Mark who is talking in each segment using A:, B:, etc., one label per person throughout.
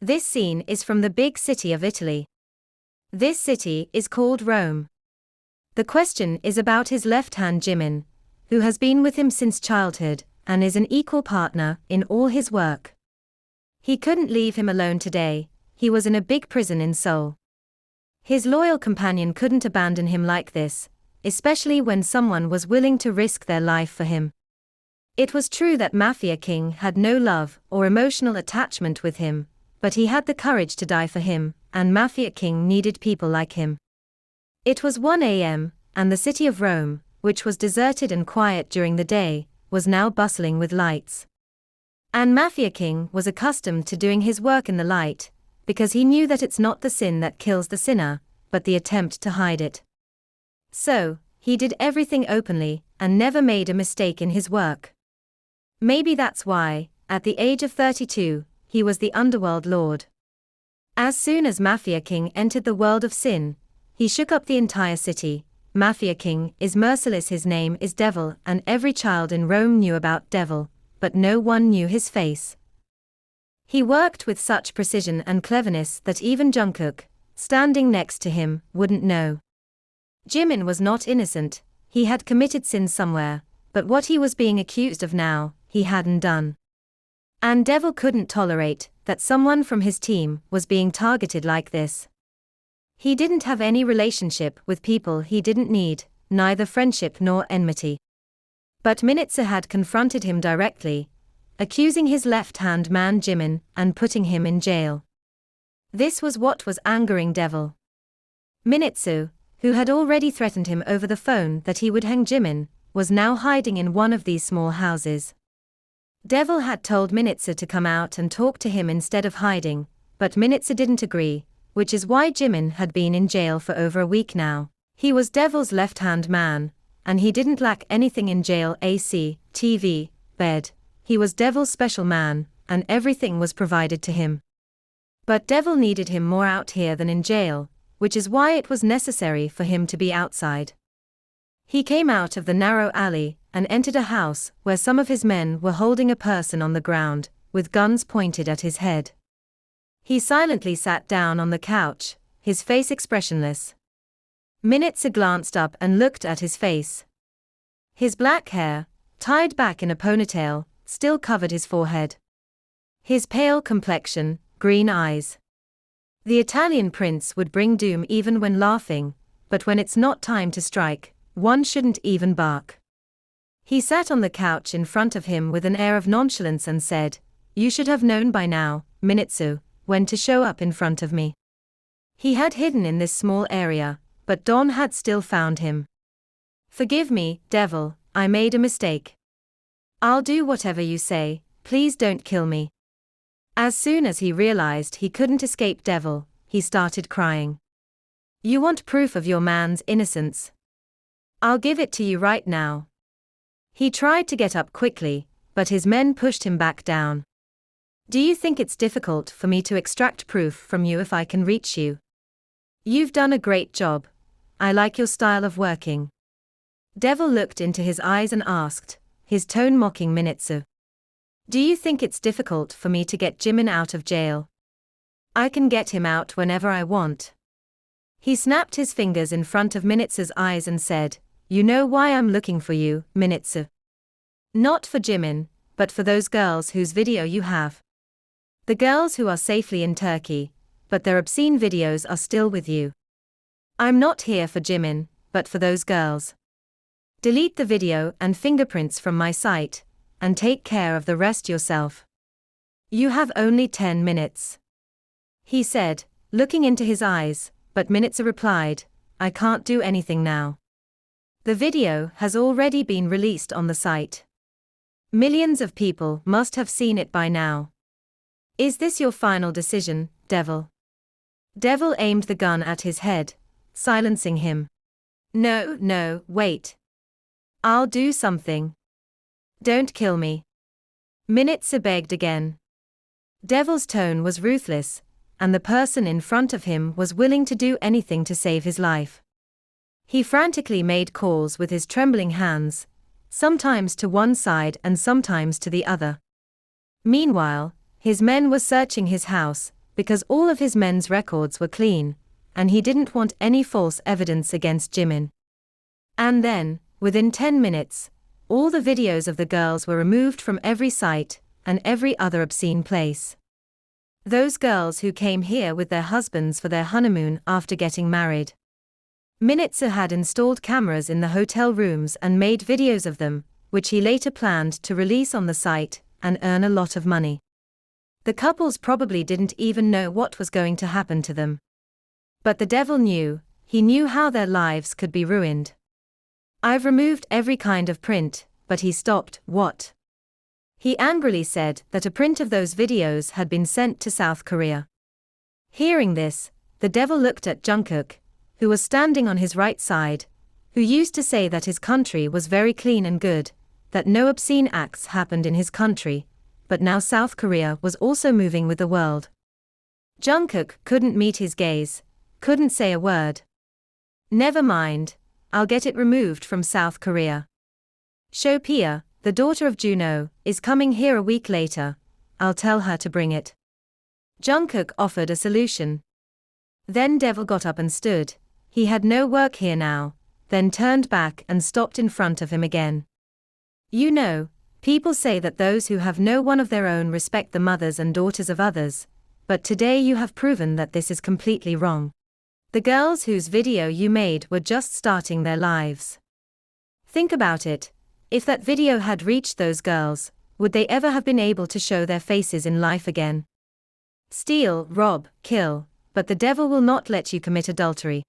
A: This scene is from the big city of Italy. This city is called Rome. The question is about his left hand Jimin, who has been with him since childhood, and is an equal partner in all his work. He couldn't leave him alone today, he was in a big prison in Seoul. His loyal companion couldn't abandon him like this, especially when someone was willing to risk their life for him. It was true that Mafia King had no love or emotional attachment with him, but he had the courage to die for him, and Mafia King needed people like him. It was 1 a.m., and the city of Rome, which was deserted and quiet during the day, was now bustling with lights. And Mafia King was accustomed to doing his work in the light, because he knew that it's not the sin that kills the sinner, but the attempt to hide it. So, he did everything openly, and never made a mistake in his work. Maybe that's why, at the age of 32, he was the underworld lord. As soon as Mafia King entered the world of sin, he shook up the entire city. Mafia King is merciless, his name is Devil, and every child in Rome knew about Devil, but no one knew his face. He worked with such precision and cleverness that even Jungkook, standing next to him, wouldn't know. Jimin was not innocent, he had committed sin somewhere, but what he was being accused of now, he hadn't done. And Devil couldn't tolerate that someone from his team was being targeted like this. He didn't have any relationship with people he didn't need, neither friendship nor enmity. But Minitsu had confronted him directly, accusing his left-hand man Jimin and putting him in jail. This was what was angering Devil. Minitsu, who had already threatened him over the phone that he would hang Jimin, was now hiding in one of these small houses. Devil had told Minitsu to come out and talk to him instead of hiding, but Minitsu didn't agree, which is why Jimin had been in jail for over a week now. He was Devil's left-hand man, and he didn't lack anything in jail: AC, TV, bed. He was Devil's special man, and everything was provided to him. But Devil needed him more out here than in jail, which is why it was necessary for him to be outside. He came out of the narrow alley and entered a house where some of his men were holding a person on the ground, with guns pointed at his head. He silently sat down on the couch, his face expressionless. Minitsu glanced up and looked at his face. His black hair, tied back in a ponytail, still covered his forehead. His pale complexion, green eyes. The Italian prince would bring doom even when laughing, but when it's not time to strike, one shouldn't even bark. He sat on the couch in front of him with an air of nonchalance and said, "You should have known by now, Minitsu, when to show up in front of me." He had hidden in this small area, but dawn had still found him. "Forgive me, Devil, I made a mistake. I'll do whatever you say, please don't kill me." As soon as he realized he couldn't escape Devil, he started crying. "You want proof of your man's innocence? I'll give it to you right now." He tried to get up quickly, but his men pushed him back down. "Do you think it's difficult for me to extract proof from you if I can reach you? You've done a great job. I like your style of working." Devil looked into his eyes and asked, his tone mocking Minitsu. "Do you think it's difficult for me to get Jimin out of jail? I can get him out whenever I want." He snapped his fingers in front of Minitsu's eyes and said, "You know why I'm looking for you, Minitsu. Not for Jimin, but for those girls whose video you have. The girls who are safely in Turkey, but their obscene videos are still with you. I'm not here for Jimin, but for those girls. Delete the video and fingerprints from my site, and take care of the rest yourself. You have only 10 minutes. He said, looking into his eyes, but Minitsu replied, "I can't do anything now. The video has already been released on the site. Millions of people must have seen it by now. Is this your final decision, Devil?" Devil aimed the gun at his head, silencing him. No, wait. I'll do something. Don't kill me." Minitsu begged again. Devil's tone was ruthless, and the person in front of him was willing to do anything to save his life. He frantically made calls with his trembling hands, sometimes to one side and sometimes to the other. Meanwhile, his men were searching his house, because all of his men's records were clean, and he didn't want any false evidence against Jimin. And then, within 10 minutes, all the videos of the girls were removed from every site, and every other obscene place. Those girls who came here with their husbands for their honeymoon after getting married. Minitsu had installed cameras in the hotel rooms and made videos of them, which he later planned to release on the site, and earn a lot of money. The couples probably didn't even know what was going to happen to them. But the devil knew, he knew how their lives could be ruined. I've removed every kind of print, but he stopped. What? He angrily said that a print of those videos had been sent to South Korea. Hearing this, the devil looked at Jungkook, who was standing on his right side, who used to say that his country was very clean and good, that no obscene acts happened in his country, but now South Korea was also moving with the world. Jungkook couldn't meet his gaze, couldn't say a word. Never mind, I'll get it removed from South Korea. Shopia, the daughter of Juno, is coming here a week later, I'll tell her to bring it. Jungkook offered a solution. Then Devil got up and stood, he had no work here now, then turned back and stopped in front of him again. You know, people say that those who have no one of their own respect the mothers and daughters of others, but today you have proven that this is completely wrong. The girls whose video you made were just starting their lives. Think about it. If that video had reached those girls, would they ever have been able to show their faces in life again? Steal, rob, kill, but the devil will not let you commit adultery.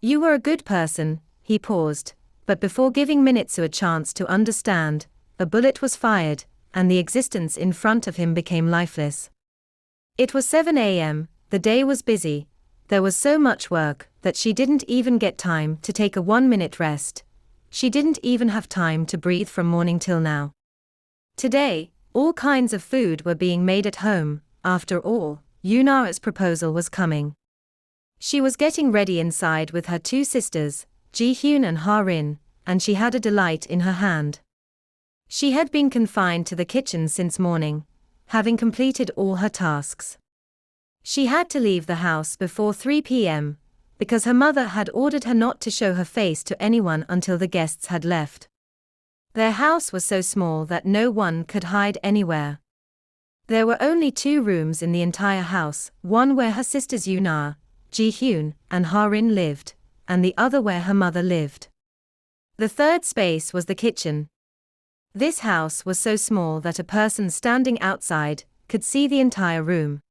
A: You were a good person, he paused, but before giving Minitsu a chance to understand, a bullet was fired, and the existence in front of him became lifeless. It was 7 a.m., the day was busy, there was so much work that she didn't even get time to take a 1-minute rest. She didn't even have time to breathe from morning till now. Today, all kinds of food were being made at home. After all, Yuna's proposal was coming. She was getting ready inside with her two sisters, Ji-hyun and Ha-rin, and she had a delight in her hand. She had been confined to the kitchen since morning, having completed all her tasks. She had to leave the house before 3 p.m., because her mother had ordered her not to show her face to anyone until the guests had left. Their house was so small that no one could hide anywhere. There were only 2 rooms in the entire house, one where her sisters Yuna, Ji-hyun, and Ha-rin lived, and the other where her mother lived. The third space was the kitchen. This house was so small that a person standing outside could see the entire room.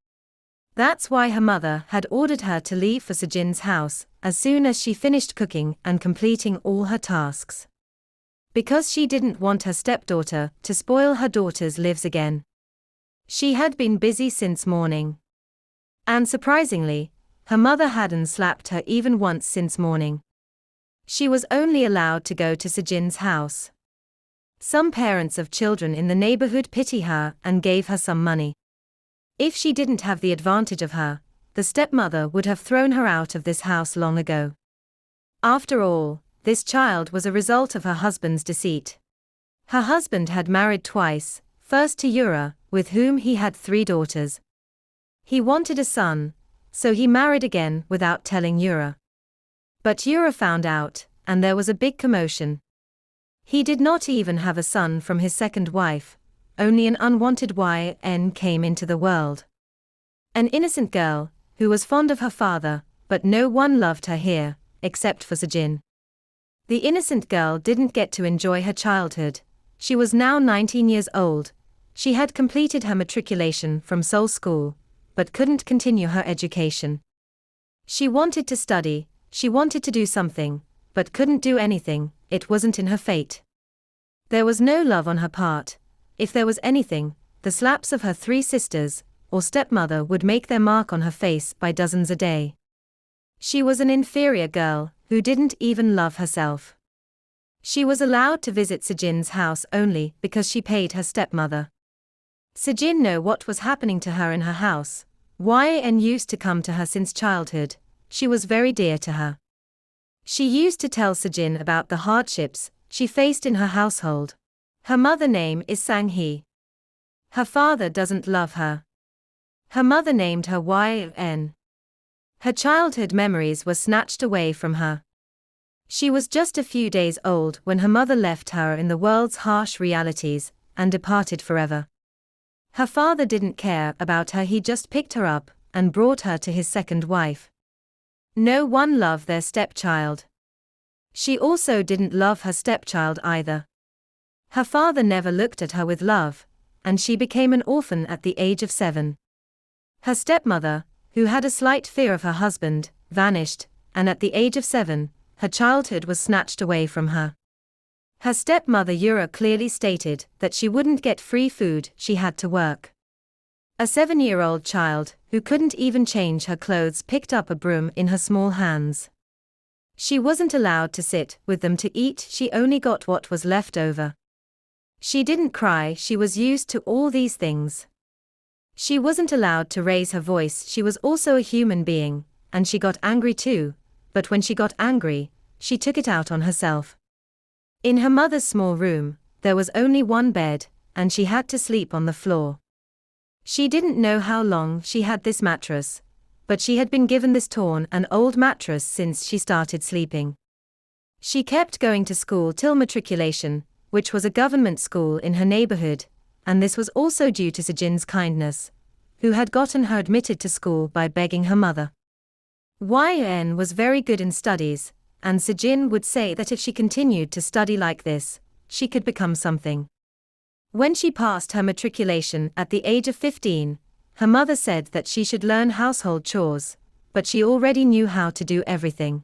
A: That's why her mother had ordered her to leave for Sejin's house as soon as she finished cooking and completing all her tasks. Because she didn't want her stepdaughter to spoil her daughter's lives again. She had been busy since morning. And surprisingly, her mother hadn't slapped her even once since morning. She was only allowed to go to Sejin's house. Some parents of children in the neighborhood pity her and gave her some money. If she didn't have the advantage of her, the stepmother would have thrown her out of this house long ago. After all, this child was a result of her husband's deceit. Her husband had married twice, first to Yura, with whom he had 3 daughters. He wanted a son, so he married again without telling Yura. But Yura found out, and there was a big commotion. He did not even have a son from his second wife. Only an unwanted YN came into the world. An innocent girl, who was fond of her father, but no one loved her here, except for Sejin. The innocent girl didn't get to enjoy her childhood. She was now 19 years old. She had completed her matriculation from Seoul School, but couldn't continue her education. She wanted to study, she wanted to do something, but couldn't do anything, it wasn't in her fate. There was no love on her part. If there was anything, the slaps of her 3 sisters, or stepmother would make their mark on her face by dozens a day. She was an inferior girl, who didn't even love herself. She was allowed to visit Sejin's house only because she paid her stepmother. Sejin knew what was happening to her in her house. YN used to come to her since childhood, she was very dear to her. She used to tell Sejin about the hardships she faced in her household. Her mother name is Sang-hee. Her father doesn't love her. Her mother named her Yn. Her childhood memories were snatched away from her. She was just a few days old when her mother left her in the world's harsh realities and departed forever. Her father didn't care about her, he just picked her up and brought her to his second wife. No one loved their stepchild. She also didn't love her stepchild either. Her father never looked at her with love, and she became an orphan at the age of 7. Her stepmother, who had a slight fear of her husband, vanished, and at the age of 7, her childhood was snatched away from her. Her stepmother Yura clearly stated that she wouldn't get free food, she had to work. A 7-year-old child, who couldn't even change her clothes, picked up a broom in her small hands. She wasn't allowed to sit with them to eat, she only got what was left over. She didn't cry, she was used to all these things. She wasn't allowed to raise her voice, she was also a human being, and she got angry too, but when she got angry, she took it out on herself. In her mother's small room, there was only one bed, and she had to sleep on the floor. She didn't know how long she had this mattress, but she had been given this torn and old mattress since she started sleeping. She kept going to school till matriculation, which was a government school in her neighborhood, and this was also due to Sejin's kindness, who had gotten her admitted to school by begging her mother. Yn was very good in studies, and Sejin would say that if she continued to study like this, she could become something. When she passed her matriculation at the age of 15, her mother said that she should learn household chores, but she already knew how to do everything.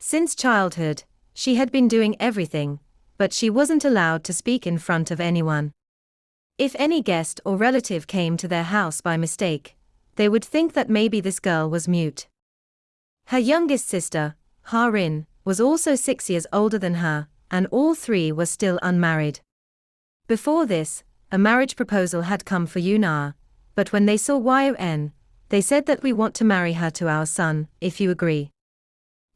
A: Since childhood, she had been doing everything, but she wasn't allowed to speak in front of anyone. If any guest or relative came to their house by mistake, they would think that maybe this girl was mute. Her youngest sister, Harin, was also 6 years older than her, and all three were still unmarried. Before this, a marriage proposal had come for Yuna, but when they saw Yn, they said that we want to marry her to our son, if you agree.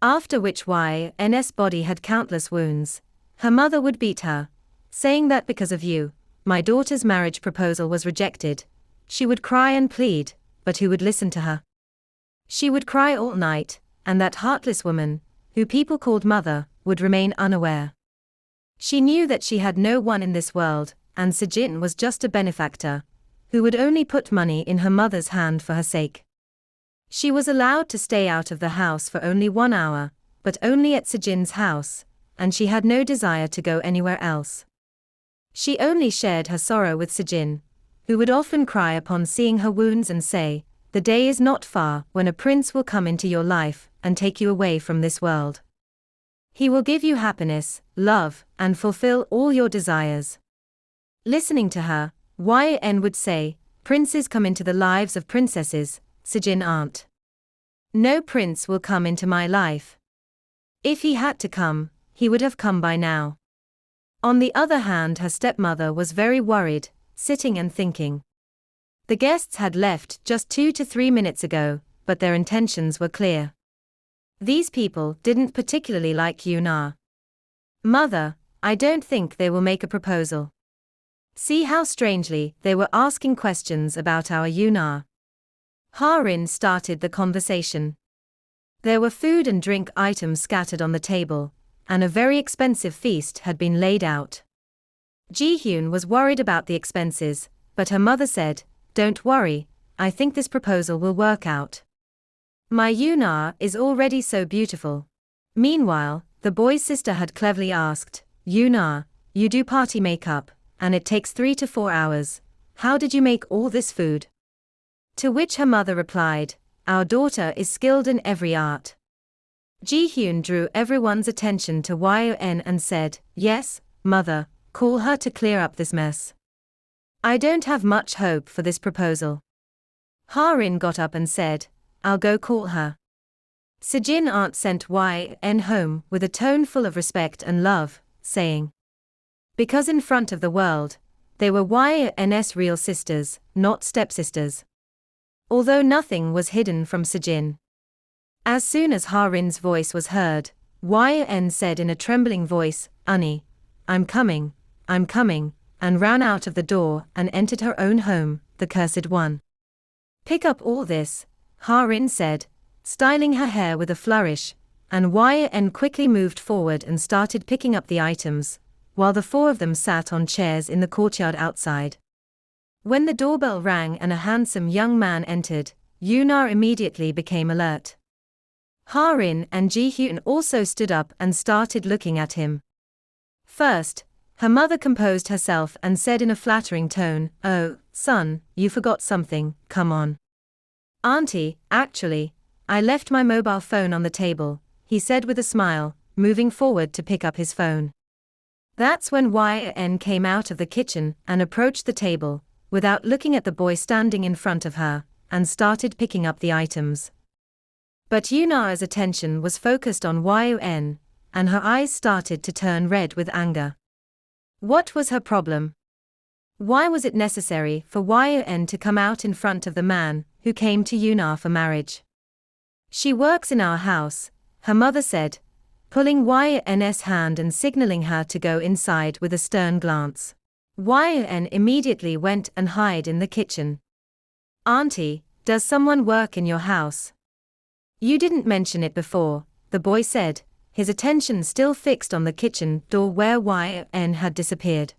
A: After which Yn's body had countless wounds. Her mother would beat her, saying that because of you, my daughter's marriage proposal was rejected. She would cry and plead, but who would listen to her? She would cry all night, and that heartless woman, who people called mother, would remain unaware. She knew that she had no one in this world, and Sejin was just a benefactor, who would only put money in her mother's hand for her sake. She was allowed to stay out of the house for only 1 hour, but only at Sejin's house, and she had no desire to go anywhere else. She only shared her sorrow with Sejin, who would often cry upon seeing her wounds and say, "The day is not far when a prince will come into your life and take you away from this world. He will give you happiness, love, and fulfill all your desires." Listening to her, Yn would say, "Princes come into the lives of princesses, Sejin aren't. No prince will come into my life. If he had to come, he would have come by now." On the other hand, her stepmother was very worried, sitting and thinking. The guests had left just 2 to 3 minutes ago, but their intentions were clear. These people didn't particularly like Yuna. "Mother, I don't think they will make a proposal. See how strangely they were asking questions about our Yuna." Harin started the conversation. There were food and drink items scattered on the table, and a very expensive feast had been laid out. Taehyung was worried about the expenses, but her mother said, "Don't worry, I think this proposal will work out. My Yuna is already so beautiful." Meanwhile, the boy's sister had cleverly asked, "Yuna, you do party makeup, and it takes 3 to 4 hours. How did you make all this food?" To which her mother replied, "Our daughter is skilled in every art." Taehyung drew everyone's attention to Yn and said, "Yes, mother, call her to clear up this mess. I don't have much hope for this proposal." Harin got up and said, "I'll go call her." Sejin aunt sent Yn home with a tone full of respect and love, saying, because in front of the world, they were Yn's real sisters, not stepsisters. Although nothing was hidden from Sejin. As soon as Harin's voice was heard, Yn said in a trembling voice, "Unnie, I'm coming," and ran out of the door and entered her own home, the cursed one. Pick up all this, Ha-rin said, styling her hair with a flourish, and Yn quickly moved forward and started picking up the items, while the four of them sat on chairs in the courtyard outside. When the doorbell rang and a handsome young man entered, Yuna immediately became alert. Ha-rin and Ji-hyun also stood up and started looking at him. First, her mother composed herself and said in a flattering tone, "Oh, son, you forgot something, come on." "Auntie, actually, I left my mobile phone on the table," he said with a smile, moving forward to pick up his phone. That's when Yn came out of the kitchen and approached the table, without looking at the boy standing in front of her, and started picking up the items. But Yuna's attention was focused on Yn, and her eyes started to turn red with anger. What was her problem? Why was it necessary for Yn to come out in front of the man who came to Yuna for marriage? "She works in our house," her mother said, pulling Yn's hand and signaling her to go inside with a stern glance. Yn immediately went and hid in the kitchen. "Auntie, does someone work in your house?" "You didn't mention it before," the boy said, his attention still fixed on the kitchen door where Yn had disappeared.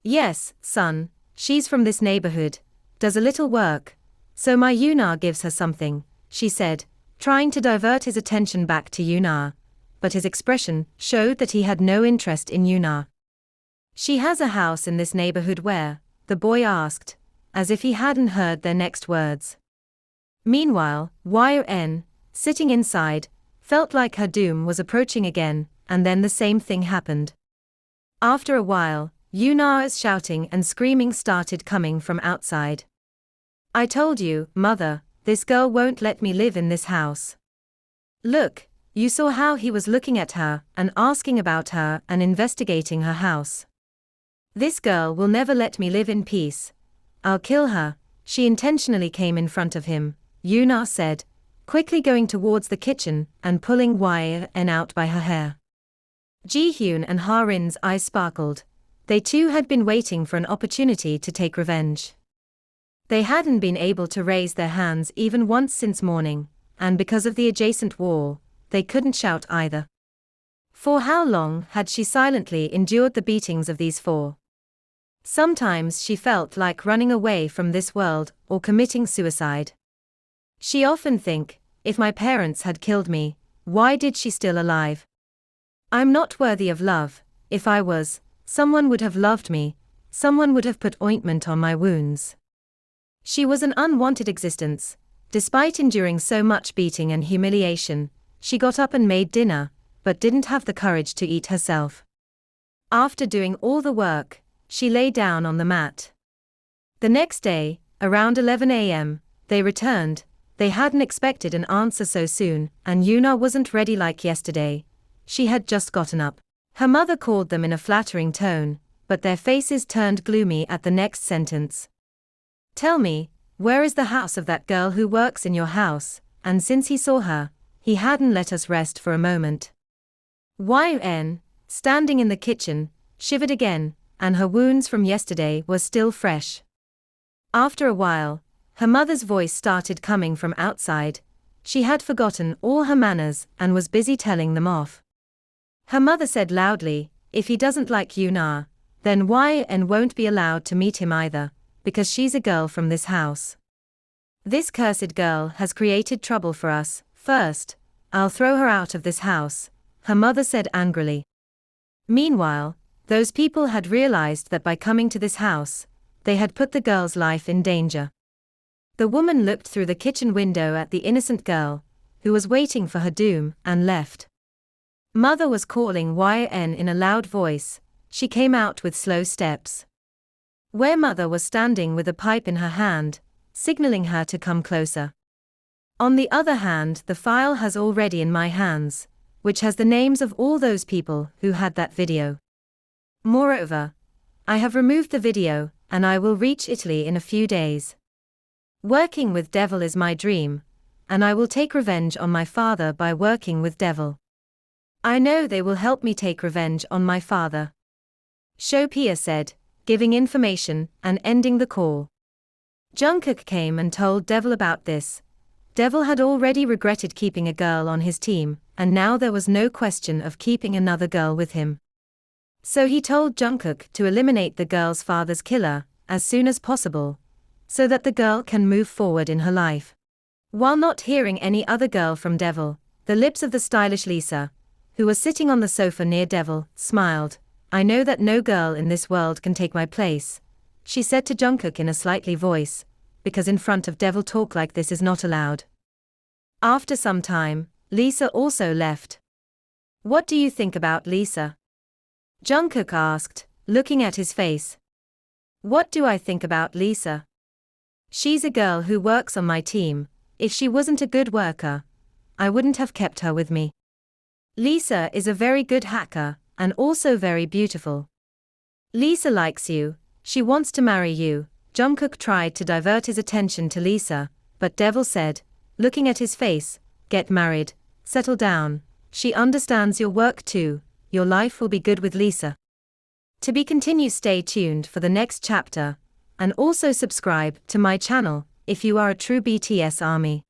A: "Yes, son, she's from this neighborhood, does a little work, so my Yuna gives her something," she said, trying to divert his attention back to Yuna, but his expression showed that he had no interest in Yuna. "She has a house in this neighborhood where?" the boy asked, as if he hadn't heard their next words. Meanwhile, Yn, sitting inside, felt like her doom was approaching again, and then the same thing happened. After a while, Yuna's shouting and screaming started coming from outside. "I told you, mother, this girl won't let me live in this house. Look, you saw how he was looking at her and asking about her and investigating her house. This girl will never let me live in peace. I'll kill her." She intentionally came in front of him, Yuna said, quickly going towards the kitchen and pulling Yn out by her hair. Ji-hyun and Ha-rin's eyes sparkled. They too had been waiting for an opportunity to take revenge. They hadn't been able to raise their hands even once since morning, and because of the adjacent wall, they couldn't shout either. For how long had she silently endured the beatings of these four? Sometimes she felt like running away from this world or committing suicide. She often think, if my parents had killed me, why did she still alive? I'm not worthy of love. If I was, someone would have loved me, someone would have put ointment on my wounds. She was an unwanted existence. Despite enduring so much beating and humiliation, she got up and made dinner, but didn't have the courage to eat herself. After doing all the work, she lay down on the mat. The next day, around 11 a.m., they returned. They hadn't expected an answer so soon, and Yuna wasn't ready like yesterday. She had just gotten up. Her mother called them in a flattering tone, but their faces turned gloomy at the next sentence. "Tell me, where is the house of that girl who works in your house?" And since he saw her, he hadn't let us rest for a moment. Yn, standing in the kitchen, shivered again, and her wounds from yesterday were still fresh. After a while, her mother's voice started coming from outside. She had forgotten all her manners and was busy telling them off. Her mother said loudly, "If he doesn't like Yuna, then Yn won't be allowed to meet him either, because she's a girl from this house. This cursed girl has created trouble for us. First, I'll throw her out of this house," her mother said angrily. Meanwhile, those people had realized that by coming to this house, they had put the girl's life in danger. The woman looked through the kitchen window at the innocent girl, who was waiting for her doom, and left. Mother was calling Yn in a loud voice. She came out with slow steps. Where mother was standing with a pipe in her hand, signaling her to come closer. On the other hand, the file has already in my hands, which has the names of all those people who had that video. Moreover, I have removed the video, and I will reach Italy in a few days. Working with devil is my dream, and I will take revenge on my father by working with devil. I know they will help me take revenge on my father. Shopia said, giving information and ending the call. Jungkook came and told Devil about this. Devil had already regretted keeping a girl on his team, and now there was no question of keeping another girl with him. So he told Jungkook to eliminate the girl's father's killer as soon as possible, so that the girl can move forward in her life. While not hearing any other girl from Devil, the lips of the stylish Lisa, who was sitting on the sofa near Devil, smiled. "I know that no girl in this world can take my place," she said to Jungkook in a slightly voice, because in front of Devil talk like this is not allowed. After some time, Lisa also left. "What do you think about Lisa?" Jungkook asked, looking at his face. "What do I think about Lisa? She's a girl who works on my team. If she wasn't a good worker, I wouldn't have kept her with me. Lisa is a very good hacker, and also very beautiful. Lisa likes you, she wants to marry you." Jungkook tried to divert his attention to Lisa, but Devil said, looking at his face, "Get married, settle down, she understands your work too, your life will be good with Lisa." To be continued, stay tuned for the next chapter, and also subscribe to my channel if you are a true BTS ARMY.